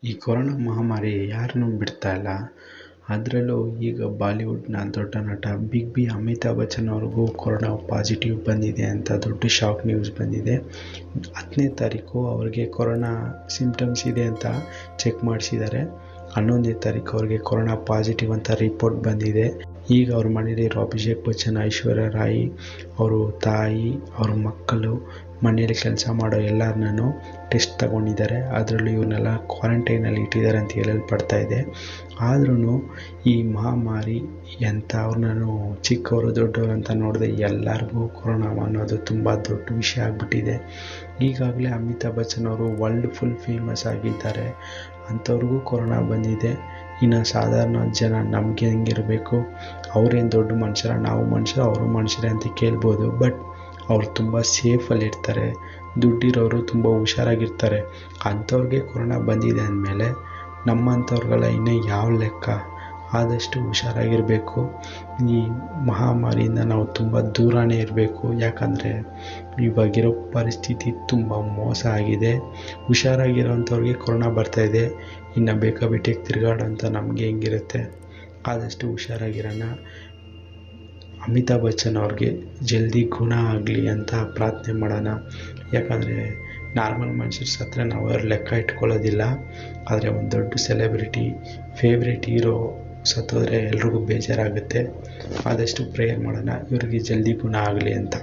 ಈ ಕೊರೋನಾ ಮಹಾಮಾರಿ ಯಾರನ್ನೂ ಬಿಡ್ತಾ ಇಲ್ಲ. ಅದರಲ್ಲೂ ಈಗ ಬಾಲಿವುಡ್ನ ದೊಡ್ಡ ನಟ ಬಿಗ್ ಬಿ ಅಮಿತಾಬ್ ಬಚ್ಚನ್ ಅವ್ರಿಗೂ ಕೊರೋನಾ ಪಾಸಿಟಿವ್ ಬಂದಿದೆ ಅಂತ ದೊಡ್ಡ ಶಾಕ್ ನ್ಯೂಸ್ ಬಂದಿದೆ. 10ನೇ ತಾರೀಕು ಅವ್ರಿಗೆ ಕೊರೋನಾ ಸಿಮ್ಟಮ್ಸ್ ಇದೆ ಅಂತ ಚೆಕ್ ಮಾಡಿಸಿದ್ದಾರೆ. 11ನೇ ತಾರೀಕು ಅವ್ರಿಗೆ ಕೊರೋನಾ ಪಾಸಿಟಿವ್ ಅಂತ ರಿಪೋರ್ಟ್ ಬಂದಿದೆ. ಈಗ ಅವ್ರ ಮನೇಲಿರೋ ಅಭಿಷೇಕ್ ಬಚ್ಚನ್, ಐಶ್ವರ್ಯ ರಾಯ್, ಅವರು ತಾಯಿ, ಅವ್ರ ಮಕ್ಕಳು, ಮನೇಲಿ ಕೆಲಸ ಮಾಡೋ ಎಲ್ಲರನ್ನೂ ಟೆಸ್ಟ್ ತಗೊಂಡಿದ್ದಾರೆ. ಅದರಲ್ಲೂ ಇವ್ರನ್ನೆಲ್ಲ ಕ್ವಾರಂಟೈನಲ್ಲಿ ಇಟ್ಟಿದ್ದಾರೆ ಅಂತ ಹೇಳಲ್ಪಡ್ತಾ ಇದೆ. ಆದ್ರೂ ಈ ಮಹಾಮಾರಿ ಎಂಥವ್ರನ್ನೂ ಚಿಕ್ಕವರು ದೊಡ್ಡವರು ಅಂತ ನೋಡದೆ ಎಲ್ಲರಿಗೂ ಕೊರೋನಾ ಅನ್ನೋದು ತುಂಬ ದೊಡ್ಡ ವಿಷಯ ಆಗಿಬಿಟ್ಟಿದೆ. ಈಗಾಗಲೇ ಅಮಿತಾಬ್ ಬಚ್ಚನ್ ಅವರು ವರ್ಲ್ಡ್ ಫುಲ್ ಫೇಮಸ್ ಆಗಿದ್ದಾರೆ. ಅಂಥವ್ರಿಗೂ ಕೊರೋನಾ ಬಂದಿದೆ. ಇನ್ನು ಸಾಧಾರಣ ಜನ ನಮಗೆ ಹೆಂಗಿರಬೇಕು, ಅವರೇನು ದೊಡ್ಡ ಮನುಷ್ಯರ, ನಾವು ಮನುಷ್ಯರು, ಅವರು ಮನುಷ್ಯರೇ ಅಂತ ಕೇಳ್ಬೋದು. ಬಟ್ ಅವ್ರು ತುಂಬ ಸೇಫಲ್ಲಿರ್ತಾರೆ. ದುಡ್ಡಿರೋರು ತುಂಬ ಹುಷಾರಾಗಿರ್ತಾರೆ. ಅಂಥವ್ರಿಗೆ ಕೊರೋನಾ ಬಂದಿದೆ ಅಂದಮೇಲೆ ನಮ್ಮಂಥವ್ರಿಗೆಲ್ಲ ಇನ್ನೂ ಯಾವ ಲೆಕ್ಕ? ಆದಷ್ಟು ಹುಷಾರಾಗಿರಬೇಕು. ಈ ಮಹಾಮಾರಿಯಿಂದ ನಾವು ತುಂಬ ದೂರನೇ ಇರಬೇಕು. ಯಾಕಂದರೆ ಇವಾಗಿರೋ ಪರಿಸ್ಥಿತಿ ತುಂಬ ಮೋಸ ಆಗಿದೆ. ಹುಷಾರಾಗಿರೋಂಥವ್ರಿಗೆ ಕೊರೋನಾ ಬರ್ತಾಯಿದೆ. ಇನ್ನು ಬೇಕಾಬಿಟ್ಟಿಗೆ ತಿರುಗಾಡೋಂಥ ನಮಗೆ ಹೆಂಗಿರುತ್ತೆ? ಆದಷ್ಟು ಹುಷಾರಾಗಿರೋಣ. ಅಮಿತಾಬ್ ಬಚ್ಚನ್ ಅವ್ರಿಗೆ ಜಲ್ದಿ ಗುಣ ಆಗಲಿ ಅಂತ ಪ್ರಾರ್ಥನೆ ಮಾಡೋಣ. ಯಾಕಂದರೆ ನಾರ್ಮಲ್ ಮನುಷ್ಯರು ಸತ್ತರೆ ನಾವು ಅವ್ರ ಲೆಕ್ಕ ಇಟ್ಕೊಳ್ಳೋದಿಲ್ಲ. ಆದರೆ ಒಂದು ದೊಡ್ಡ ಸೆಲೆಬ್ರಿಟಿ, ಫೇವ್ರೇಟ್ ಹೀರೋ ಸತ್ತೋದ್ರೆ ಎಲ್ರಿಗೂ ಬೇಜಾರಾಗುತ್ತೆ. ಆದಷ್ಟು ಪ್ರೇಯರ್ ಮಾಡೋಣ ಇವ್ರಿಗೆ ಜಲ್ದಿ ಗುಣ ಆಗಲಿ ಅಂತ.